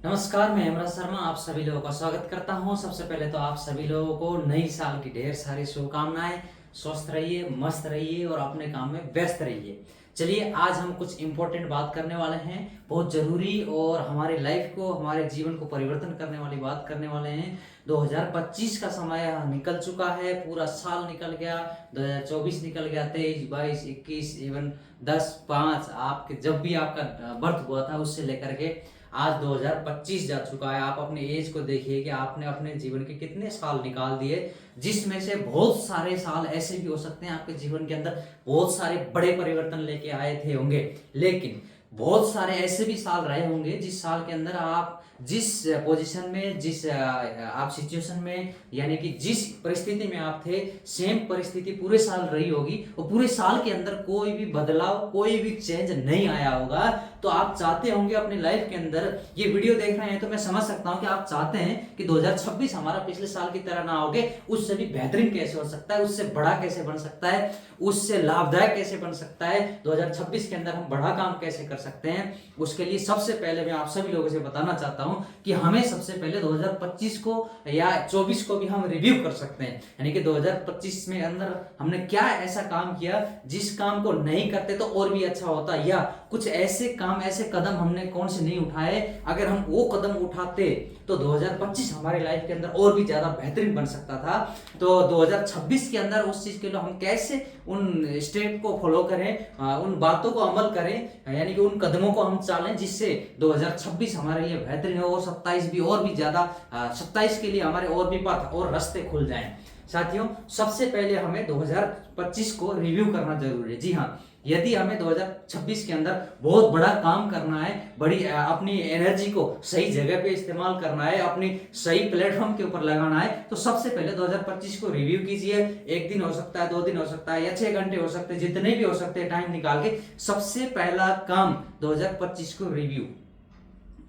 नमस्कार, मैं हेमराज शर्मा आप सभी लोगों का स्वागत करता हूं। सबसे पहले तो आप सभी लोगों को नई साल की ढेर सारी शुभकामनाएं। स्वस्थ रहिए, मस्त रहिए और अपने काम में व्यस्त रहिए। चलिए, आज हम कुछ इम्पोर्टेंट बात करने वाले हैं, बहुत जरूरी और हमारे लाइफ को, हमारे जीवन को परिवर्तन करने वाली बात करने वाले हैं। 2025 का समय निकल चुका है, पूरा साल निकल गया, 2024 निकल गया, 23, 22, 21, इवन 10, 5 आपके जब भी आपका बर्थ हुआ था उससे लेकर के आज 2025 जा चुका है। आप अपने एज को देखिए कि आपने अपने जीवन के कितने साल निकाल दिए, जिसमें से बहुत सारे साल ऐसे भी हो सकते हैं आपके जीवन के अंदर बहुत सारे बड़े परिवर्तन लेके आए थे होंगे, लेकिन बहुत सारे ऐसे भी साल रहे होंगे जिस साल के अंदर आप जिस पोजीशन में, जिस आप सिचुएशन में, यानी कि जिस परिस्थिति में आप थे, सेम परिस्थिति पूरे साल रही होगी और पूरे साल के अंदर कोई भी बदलाव, कोई भी चेंज नहीं आया होगा। तो आप चाहते होंगे अपनी लाइफ के अंदर, ये वीडियो देख रहे हैं तो मैं समझ सकता हूं कि आप चाहते हैं कि 2026 हमारा पिछले साल की तरह ना होगे, उससे भी बेहतरीन कैसे हो सकता है, उससे बड़ा कैसे बन सकता है, उससे लाभदायक कैसे बन सकता है, 2026 के अंदर हम बड़ा काम कैसे कर सकते हैं। उसके लिए सबसे पहले मैं आप सभी लोगों से बताना चाहता हूं कि हमें सबसे पहले 2025 को या 24 को भी हम रिव्यू कर सकते हैं, यानी कि 2025 में अंदर हमने क्या ऐसा काम किया जिस काम को नहीं करते तो और भी अच्छा होता, या कुछ ऐसे काम, ऐसे कदम हमने कौन से नहीं उठाए, अगर हम वो कदम उठाते तो 2025 हमारी लाइफ के अंदर और भी ज्यादा बेहतरीन बन सकता था। तो 2026 के अंदर उस चीज के लिए हम कैसे उन स्टेप को फॉलो करें, उन बातों को अमल करें, यानी कि उन कदमों को हम चालें जिससे 2026 हमारे लिए बेहतरीन हो और 27 भी और भी ज्यादा, 27 के लिए हमारे और भी पथ और रास्ते खुल जाएं। साथियों, सबसे पहले हमें 2025 को रिव्यू करना जरूरी है। जी हाँ, यदि हमें 2026 के अंदर बहुत बड़ा काम करना है, बड़ी अपनी एनर्जी को सही जगह पे इस्तेमाल करना है, अपनी सही प्लेटफॉर्म के ऊपर लगाना है, तो सबसे पहले 2025 को रिव्यू कीजिए। एक दिन हो सकता है, 2 दिन हो सकता है, या 6 घंटे हो सकते हैं, जितने भी हो सकते हैं, टाइम निकाल के सबसे पहला काम 2025 को रिव्यू।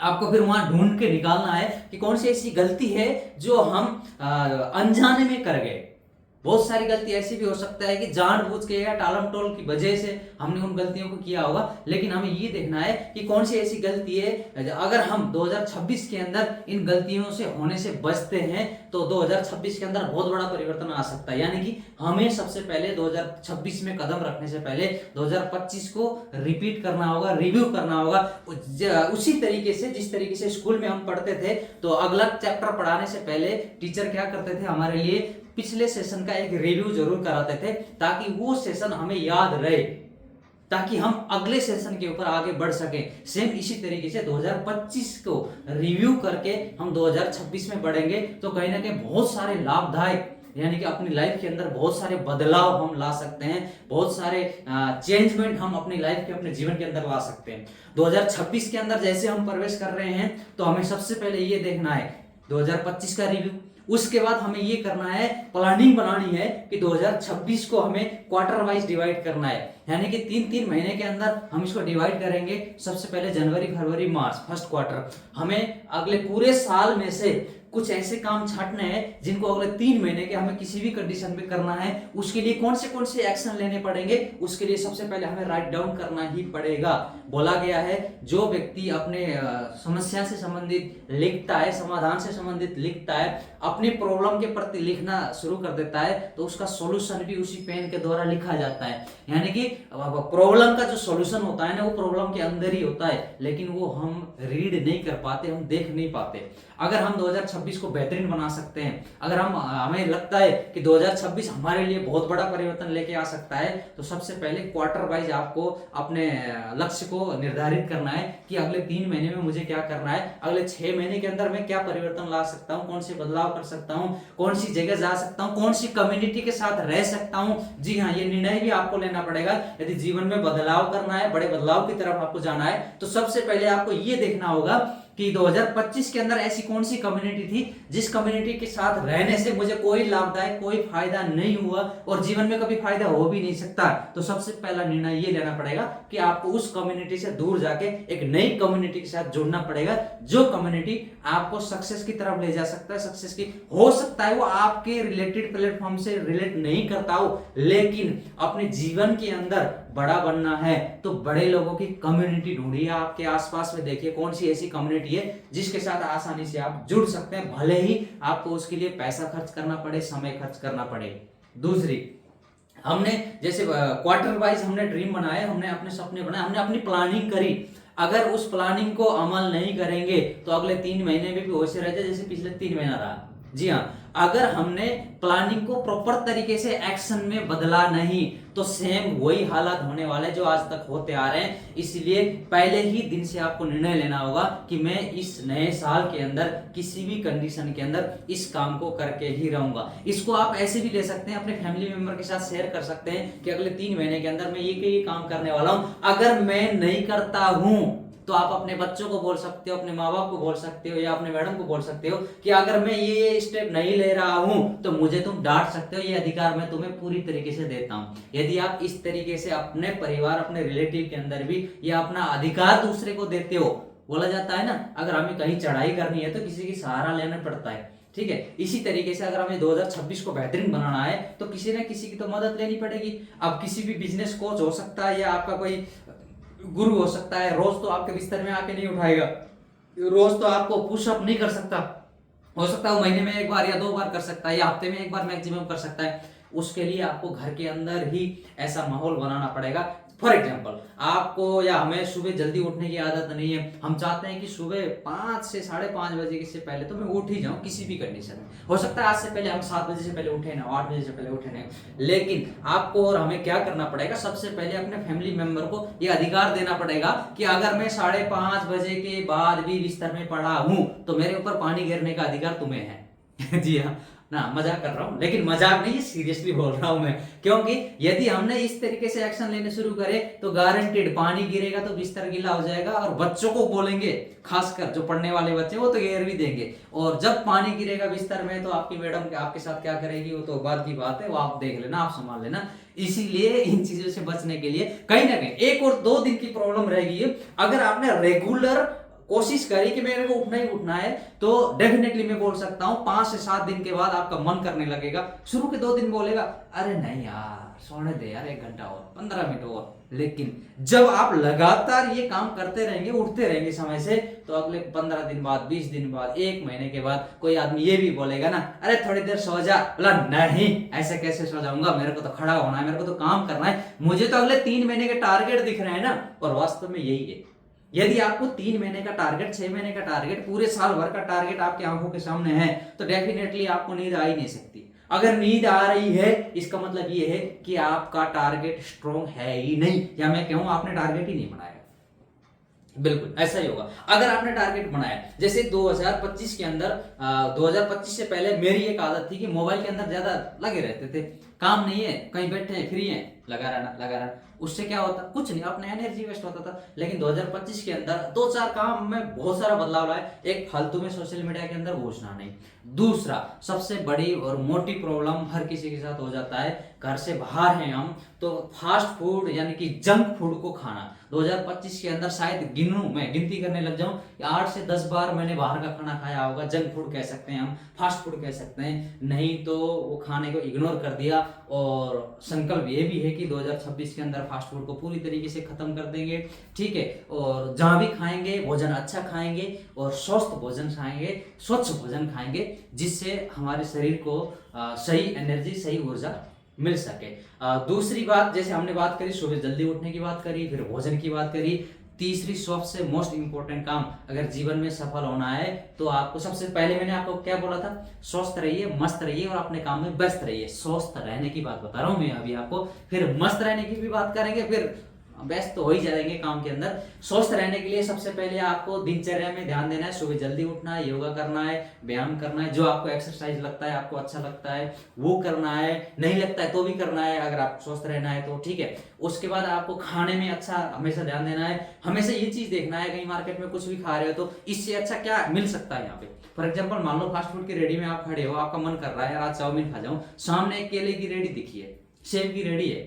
आपको फिर वहां ढूंढ के निकालना है कि कौन सी ऐसी गलती है जो हम अनजाने में कर गए। बहुत सारी गलती ऐसी भी हो सकता है कि जानबूझ के या टालम टोल की वजह से हमने उन गलतियों को किया होगा, लेकिन हमें ये देखना है कि कौन सी ऐसी गलती है, अगर हम 2026 के अंदर इन गलतियों से होने से बचते हैं तो 2026 के अंदर बहुत बड़ा परिवर्तन आ सकता है। यानी कि हमें सबसे पहले 2026 में कदम रखने से पहले 2025 को रिपीट करना होगा, रिव्यू करना होगा, उसी तरीके से जिस तरीके से स्कूल में हम पढ़ते थे। तो अगला चैप्टर पढ़ाने से पहले टीचर क्या करते थे, हमारे लिए पिछले सेशन का एक रिव्यू जरूर कराते थे, ताकि वो सेशन हमें याद रहे, ताकि हम अगले सेशन के ऊपर आगे बढ़ सके। सेम इसी तरीके से 2025 को रिव्यू करके हम 2026 में बढ़ेंगे तो कहीं ना कहीं बहुत सारे लाभदायक, यानी कि अपनी लाइफ के अंदर बहुत सारे बदलाव हम ला सकते हैं, बहुत सारे चेंजमेंट हम अपनी लाइफ के, अपने जीवन के अंदर ला सकते हैं। 2026 के अंदर जैसे हम प्रवेश कर रहे हैं तो हमें सबसे पहले ये देखना है 2025 का रिव्यू। उसके बाद हमें ये करना है, प्लानिंग बनानी है कि 2026 को हमें क्वार्टर वाइज डिवाइड करना है, यानी कि 3-3 महीने के अंदर हम इसको डिवाइड करेंगे। सबसे पहले जनवरी, फरवरी, मार्च, फर्स्ट क्वार्टर। हमें अगले पूरे साल में से कुछ ऐसे काम छांटने हैं जिनको अगले 3 महीने के हमें किसी भी कंडीशन में करना है। उसके लिए कौन से एक्शन लेने पड़ेंगे, उसके लिए सबसे पहले हमें राइट डाउन करना ही पड़ेगा। बोला गया है, जो व्यक्ति अपने समस्या से संबंधित लिखता है, समाधान से संबंधित लिखता है, अपनी प्रॉब्लम के प्रति लिखना शुरू कर देता है तो उसका सॉल्यूशन भी उसी पेन के द्वारा लिखा जाता है। यानी कि प्रॉब्लम का जो सॉल्यूशन होता है ना, वो प्रॉब्लम के अंदर ही होता है, लेकिन वो हम रीड नहीं कर पाते, हम देख नहीं पाते। अगर हम 2026 को बेहतरीन बना सकते हैं, अगर हमें लगता है कि 2026 हमारे लिए बहुत बड़ा परिवर्तन लेके आ सकता है, तो सबसे पहले क्वार्टर वाइज आपको अपने लक्ष्य को निर्धारित करना है कि अगले 3 महीने में मुझे क्या करना है, अगले 6 महीने के अंदर मैं क्या परिवर्तन ला सकता हूँ, कौन से बदलाव कर सकता हूँ, कौन सी जगह जा सकता हूँ, कौन सी कम्युनिटी के साथ रह सकता हूँ। जी हाँ, ये निर्णय भी आपको लेना पड़ेगा। यदि जीवन में बदलाव करना है, बड़े बदलाव की तरफ आपको जाना है, तो सबसे पहले आपको ये देखना होगा कि 2025 के अंदर ऐसी कौन सी कम्युनिटी थी जिस कम्युनिटी के साथ रहने से मुझे कोई लाभदायक, कोई फायदा नहीं हुआ और जीवन में कभी फायदा हो भी नहीं सकता। तो सबसे पहला निर्णय ये लेना पड़ेगा कि आपको उस कम्युनिटी से दूर जाके एक नई कम्युनिटी के साथ जुड़ना पड़ेगा, जो कम्युनिटी आपको सक्सेस की तरफ ले जा सकता है। सक्सेस की हो सकता है वो आपके रिलेटेड प्लेटफॉर्म से रिलेट नहीं करता हो, लेकिन अपने जीवन के अंदर बड़ा बनना है तो बड़े लोगों की कम्युनिटी ढूंढिए, आपके आसपास में देखिए कौन सी ऐसी कम्युनिटी है जिसके साथ आसानी से आप जुड़ सकते हैं, भले ही आपको उसके लिए पैसा खर्च करना पड़े, समय खर्च करना पड़े। दूसरी, हमने जैसे क्वार्टर वाइज हमने ड्रीम बनाए, हमने अपने सपने बनाए, हमने अपनी प्लानिंग करी। अगर उस प्लानिंग को अमल नहीं करेंगे तो अगले 3 महीने में भी वैसे रह जाए जैसे पिछले 3 महीना रहा। जी हाँ, अगर हमने प्लानिंग को प्रॉपर तरीके से एक्शन में बदला नहीं तो सेम वही हालात होने वाले जो आज तक होते आ रहे हैं। इसलिए पहले ही दिन से आपको निर्णय लेना होगा कि मैं इस नए साल के अंदर किसी भी कंडीशन के अंदर इस काम को करके ही रहूंगा। इसको आप ऐसे भी ले सकते हैं, अपने फैमिली मेंबर के साथ शेयर कर सकते हैं कि अगले 3 महीने के अंदर मैं ये काम करने वाला हूं, अगर मैं नहीं करता हूं तो आप अपने बच्चों को बोल सकते हो, अपने माँ बाप को बोल सकते हो या अपने मैडम को बोल सकते हो कि अगर मैं ये स्टेप नहीं ले रहा हूं तो मुझे तुम डांट सकते हो, ये अधिकार मैं तुम्हें पूरी तरीके से देता हूं। यदि आप इस तरीके से अपने परिवार, अपने रिलेटिव के अंदर भी ये अपना अधिकार दूसरे को देते हो, बोला जाता है ना, अगर हमें कहीं चढ़ाई करनी है तो किसी की सहारा लेना पड़ता है, ठीक है। इसी तरीके से अगर हमें 2026 को बेहतरीन बनाना है तो किसी न किसी की तो मदद लेनी पड़ेगी। अब किसी भी बिजनेस कोच हो सकता है या आपका कोई गुरु हो सकता है, रोज तो आपके बिस्तर में आके नहीं उठाएगा, रोज तो आपको पुशअप नहीं कर सकता, हो सकता है वो महीने में 1 बार या 2 बार कर सकता है या हफ्ते में 1 बार मैक्सिमम कर सकता है। उसके लिए आपको घर के अंदर ही ऐसा माहौल बनाना पड़ेगा। फॉर एग्जाम्पल, आपको या हमें सुबह जल्दी उठने की आदत नहीं है, हम चाहते हैं कि सुबह 5 से 5:30 बजे से पहले तो मैं उठ ही जाऊं किसी भी कंडीशन में। हो सकता है आज से पहले हम 7 बजे से पहले उठे ना, 8 बजे से पहले उठे ना, लेकिन आपको और हमें क्या करना पड़ेगा, सबसे पहले अपने फैमिली मेंबर को ये अधिकार देना पड़ेगा कि अगर मैं 5:30 बजे के बाद भी बिस्तर में पड़ा हूं तो मेरे ऊपर पानी गिरने का अधिकार तुम्हें है। जी हाँ ना, मजाक कर रहा हूं, लेकिन मजाक नहीं, सीरियसली बोल रहा हूं मैं, क्योंकि यदि हमने इस तरीके से एक्शन लेने शुरू करे तो गारंटेड पानी गिरेगा तो बिस्तर गीला हो जाएगा और बच्चों को बोलेंगे, खासकर जो पढ़ने वाले बच्चे वो तो घेर भी देंगे, और जब पानी गिरेगा बिस्तर में तो आपकी मैडम आपके साथ क्या करेगी वो तो बाद की बात है, वो आप देख लेना, आप संभाल लेना। इसीलिए इन चीजों से बचने के लिए कहीं ना कहीं 1 और 2 दिन की प्रॉब्लम रहेगी। अगर आपने रेगुलर कोशिश करी कि मेरे को उठना ही उठना है तो डेफिनेटली मैं बोल सकता हूं 5 से 7 दिन के बाद आपका मन करने लगेगा। शुरू के 2 दिन बोलेगा अरे नहीं यार सोने दे यार, 1 घंटा और 15 मिनट और, लेकिन जब आप लगातार ये काम करते रहेंगे, उठते रहेंगे समय से, तो अगले 15 दिन बाद, 20 दिन बाद, 1 महीने के बाद कोई आदमी ये भी बोलेगा ना, अरे थोड़ी देर सो जा, बोला नहीं ऐसे कैसे सो जाऊंगा, मेरे को तो खड़ा होना है, मेरे को तो काम करना है, मुझे तो अगले 3 महीने के टारगेट दिख रहे हैं ना। और वास्तव में यही है, यदि आपको 3 महीने का टारगेट, 6 महीने का टारगेट, पूरे साल भर का टारगेट आपकी आंखों के सामने है तो डेफिनेटली आपको नींद आ ही नहीं सकती। अगर नींद आ रही है इसका मतलब ये है कि आपका टारगेट स्ट्रॉन्ग है ही नहीं, या मैं कहूं आपने टारगेट ही नहीं बनाया। बिल्कुल ऐसा ही होगा अगर आपने टारगेट बनाया। जैसे 2025 के अंदर 2025 से पहले मेरी एक आदत थी कि मोबाइल के अंदर ज्यादा लगे रहते थे, काम नहीं है, कहीं बैठे हैं, फ्री हैं, लगा रहना। उससे क्या होता, कुछ नहीं, अपना एनर्जी वेस्ट होता था। लेकिन 2025 के अंदर 2-4 काम में बहुत सारा बदलाव लाए। एक, फालतू में सोशल मीडिया के अंदर घुसना नहीं। दूसरा, सबसे बड़ी और मोटी प्रॉब्लम हर किसी के साथ हो जाता है, घर से बाहर हैं हम तो फास्ट फूड यानी कि जंक फूड को खाना। 2025 के अंदर शायद मैं गिनती करने लग जाऊं, 8 से 10 बार मैंने बाहर का खाना खाया होगा। जंक फूड कह सकते हैं हम, फास्ट फूड कह सकते हैं, नहीं तो वो खाने को इग्नोर कर दिया। और संकल्प ये भी है कि 2026 के अंदर फास्ट फूड को पूरी तरीके से खत्म कर देंगे, ठीक है। और जहां भी खाएंगे भोजन अच्छा खाएंगे और स्वस्थ भोजन खाएंगे, स्वच्छ भोजन खाएंगे, जिससे हमारे शरीर को सही एनर्जी, सही ऊर्जा मिल सके। दूसरी बात, जैसे हमने बात करी सुबह जल्दी उठने की बात करी, फिर भोजन की बात करी। तीसरी सबसे मोस्ट इंपॉर्टेंट काम, अगर जीवन में सफल होना है तो आपको सबसे पहले, मैंने आपको क्या बोला था, स्वस्थ रहिए, मस्त रहिए और अपने काम में व्यस्त रहिए। स्वस्थ रहने की बात बता रहा हूं मैं अभी आपको, फिर मस्त रहने की भी बात करेंगे, फिर व्यस्त तो हो ही जाएंगे काम के अंदर। स्वस्थ रहने के लिए सबसे पहले आपको दिनचर्या में ध्यान देना है। सुबह जल्दी उठना है, योगा करना है, व्यायाम करना है, जो आपको एक्सरसाइज लगता है, आपको अच्छा लगता है वो करना है, नहीं लगता है तो भी करना है अगर आप स्वस्थ रहना है तो, ठीक है। उसके बाद आपको खाने में अच्छा हमेशा ध्यान देना है, हमेशा ये चीज देखना है कहीं मार्केट में कुछ भी खा रहे हो तो इससे अच्छा क्या मिल सकता है यहाँ पे। फॉर एग्जाम्पल, मान लो फास्ट फूड की रेडी में आप खड़े हो, आपका मन कर रहा है आज चाउमीन खा जाऊं, सामने एक केले की रेडी दिखी है, सेब की रेडी है,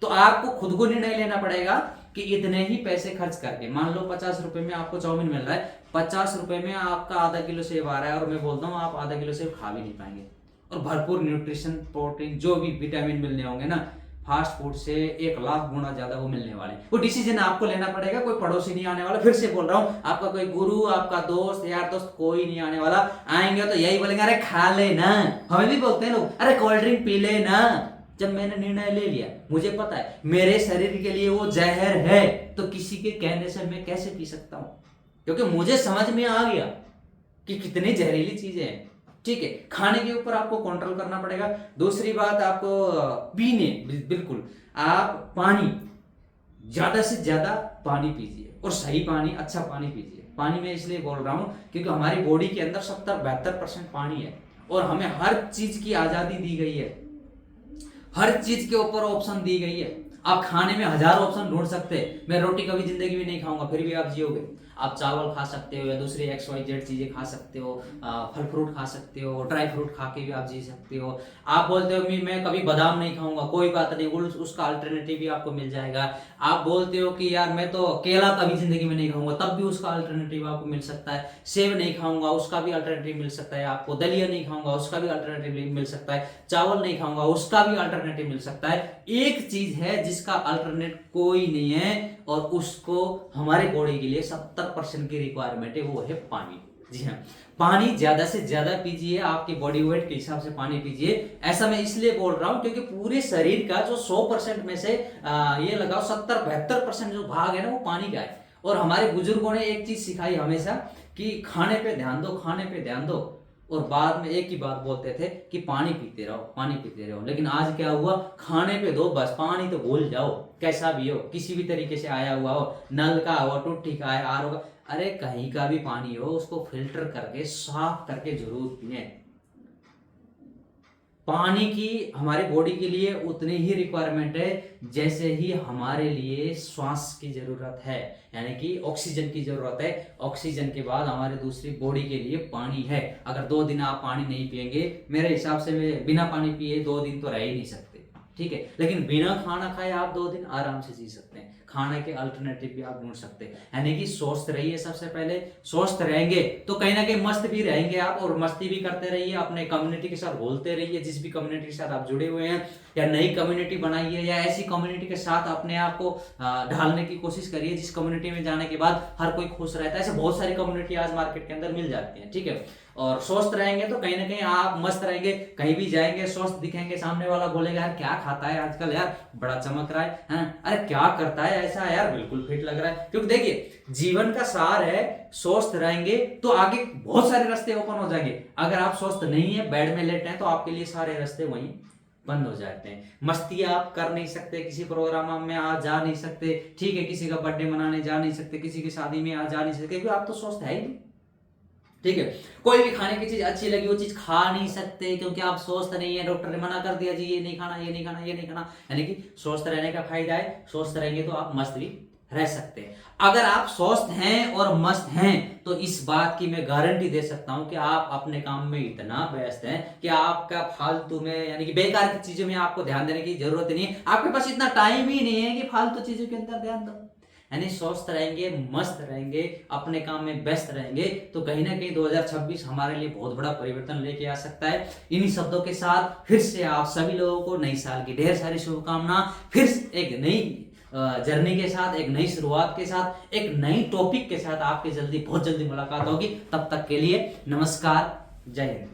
तो आपको खुद को निर्णय लेना पड़ेगा कि इतने ही पैसे खर्च करके, मान लो 50 रुपए में आपको चाउमीन मिल रहा है, 50 रुपए में आपका आधा किलो सेब आ रहा है, और मैं बोलता हूँ आप आधा किलो सेब खा भी नहीं पाएंगे, और भरपूर न्यूट्रिशन, प्रोटीन, जो भी विटामिन मिलने होंगे ना, फास्ट फूड से 1 लाख गुना ज्यादा वो मिलने वाले। वो डिसीजन आपको लेना पड़ेगा, कोई पड़ोसी नहीं आने वाला। फिर से बोल रहा हूँ, आपका कोई गुरु, आपका दोस्त, यार दोस्त कोई नहीं आने वाला। आएंगे तो यही बोलेंगे अरे खा ले ना। हमें भी बोलते हैं लोग, अरे कोल्ड ड्रिंक पी ले ना। जब मैंने निर्णय ले लिया, मुझे पता है मेरे शरीर के लिए वो जहर है, तो किसी के कहने से मैं कैसे पी सकता हूं? क्योंकि मुझे समझ में आ गया कि कितनी जहरीली चीजें हैं। ठीक है, खाने के ऊपर आपको कंट्रोल करना पड़ेगा। दूसरी बात, आपको पीने, बिल्कुल आप पानी, ज्यादा से ज्यादा पानी पीजिए, और सही पानी, अच्छा पानी पीजिए। पानी में इसलिए बोल रहा हूं क्योंकि हमारी बॉडी के अंदर 70-72% पानी है, और हमें हर चीज की आजादी दी गई है, हर चीज के ऊपर ऑप्शन दी गई है। आप खाने में 1000 ऑप्शन ढूंढ सकते हैं। मैं रोटी कभी जिंदगी में नहीं खाऊंगा, फिर भी आप जियोगे। आप चावल खा सकते हो, या दूसरी XYZ चीजें खा सकते हो, फल फ्रूट खा सकते हो, ड्राई फ्रूट खा के भी आप जी सकते हो। आप बोलते हो मैं कभी बादाम नहीं खाऊंगा, कोई बात नहीं, उसका अल्टरनेटिव भी आपको मिल जाएगा। आप बोलते हो कि यार मैं तो केला कभी जिंदगी में नहीं खाऊंगा, तब भी उसका अल्टरनेटिव आपको मिल सकता है। सेब नहीं खाऊंगा, उसका भी अल्टरनेटिव मिल सकता है आपको। दलिया नहीं खाऊंगा, उसका भी अल्टरनेटिव मिल सकता है। चावल नहीं खाऊंगा, उसका भी अल्टरनेटिव मिल सकता है। एक चीज है जिसका अल्टरनेट कोई नहीं है, और उसको हमारे बॉडी के लिए 70% की रिक्वायरमेंट है, वो है पानी। जी हाँ, पानी ज्यादा से ज्यादा पीजिए, आपके बॉडी वेट के हिसाब से पानी पीजिए। ऐसा मैं इसलिए बोल रहा हूं क्योंकि पूरे शरीर का जो 100% में से ये लगाओ 70-72% जो भाग है ना, वो पानी का है। और हमारे बुजुर्गों ने एक चीज सिखाई हमेशा कि खाने पे ध्यान दो, खाने पे ध्यान दो, और बाद में एक ही बात बोलते थे कि पानी पीते रहो, पानी पीते रहो। लेकिन आज क्या हुआ, खाने पे दो बस, पानी तो भूल जाओ। कैसा भी हो, किसी भी तरीके से आया हुआ हो, नल का हो, टूटी का है, RO का, अरे कहीं का भी पानी हो, उसको फिल्टर करके साफ करके जरूर पिए। पानी की हमारी बॉडी के लिए उतनी ही रिक्वायरमेंट है जैसे ही हमारे लिए श्वास की जरूरत है, यानी कि ऑक्सीजन की जरूरत है। ऑक्सीजन के बाद हमारे दूसरी बॉडी के लिए पानी है। अगर 2 दिन आप पानी नहीं पिएंगे, मेरे हिसाब से बिना पानी पिए 2 दिन तो रह ही नहीं सकते। ठीक है, लेकिन बिना खाना खाए आप 2 दिन आराम से जी सकते हैं। खाने के अल्टरनेटिव भी आप ढूंढ सकते हैं। यानी कि स्वस्थ रहिए। सबसे पहले स्वस्थ रहेंगे तो कहीं ना कहीं मस्त भी रहेंगे आप, और मस्ती भी करते रहिए, अपने कम्युनिटी के साथ बोलते रहिए। जिस भी कम्युनिटी के साथ आप जुड़े हुए हैं, या नई कम्युनिटी बनाइए, या ऐसी कम्युनिटी के साथ अपने आप को ढालने की कोशिश करिए जिस कम्युनिटी में जाने के बाद हर कोई खुश रहता है। ऐसे बहुत सारी कम्युनिटी आज मार्केट के अंदर मिल जाती है। ठीक है, और स्वस्थ रहेंगे तो कहीं ना कहीं आप मस्त रहेंगे। कहीं भी जाएंगे स्वस्थ दिखेंगे, सामने वाला बोलेगा यार क्या खाता है आजकल, यार बड़ा चमक रहा है ना? अरे क्या करता है ऐसा, यार बिल्कुल फिट लग रहा है। क्योंकि देखिए, जीवन का सार है स्वस्थ रहेंगे तो आगे बहुत सारे रास्ते ओपन हो जाएंगे। अगर आप स्वस्थ नहीं है, बेड में लेटे हैं, तो आपके लिए सारे रास्ते वहीं बंद हो जाते हैं। मस्ती आप कर नहीं सकते, किसी प्रोग्राम में आ जा नहीं सकते। ठीक है, किसी का बर्थडे मनाने जा नहीं सकते, किसी की शादी में आ जा नहीं सकते, क्योंकि आप तो स्वस्थ है ही नहीं। ठीक है, कोई भी खाने की चीज अच्छी लगी वो चीज खा नहीं सकते क्योंकि आप स्वस्थ नहीं है। डॉक्टर ने मना कर दिया जी ये नहीं खाना, ये नहीं खाना, ये नहीं खाना। यानी कि स्वस्थ रहने का फायदा है, स्वस्थ रहेंगे तो आप मस्त भी रह सकते हैं। अगर आप स्वस्थ हैं और मस्त हैं तो इस बात की मैं गारंटी दे सकता हूं कि आप अपने काम में इतना व्यस्त हैं कि आपका फालतू में, यानी कि बेकार की चीजों में आपको ध्यान देने की जरूरत नहीं है। आपके पास इतना टाइम ही नहीं है कि फालतू चीजों के अंदर ध्यान दो। यानी स्वस्थ रहेंगे, मस्त रहेंगे, अपने काम में व्यस्त रहेंगे, तो कहीं ना कहीं 2026 हमारे लिए बहुत बड़ा परिवर्तन लेके आ सकता है। इन्हीं शब्दों के साथ फिर से आप सभी लोगों को नई साल की ढेर सारी शुभकामना। फिर एक नई जर्नी के साथ, एक नई शुरुआत के साथ, एक नई टॉपिक के साथ आपके बहुत जल्दी मुलाकात होगी। तब तक के लिए नमस्कार, जय हिंद।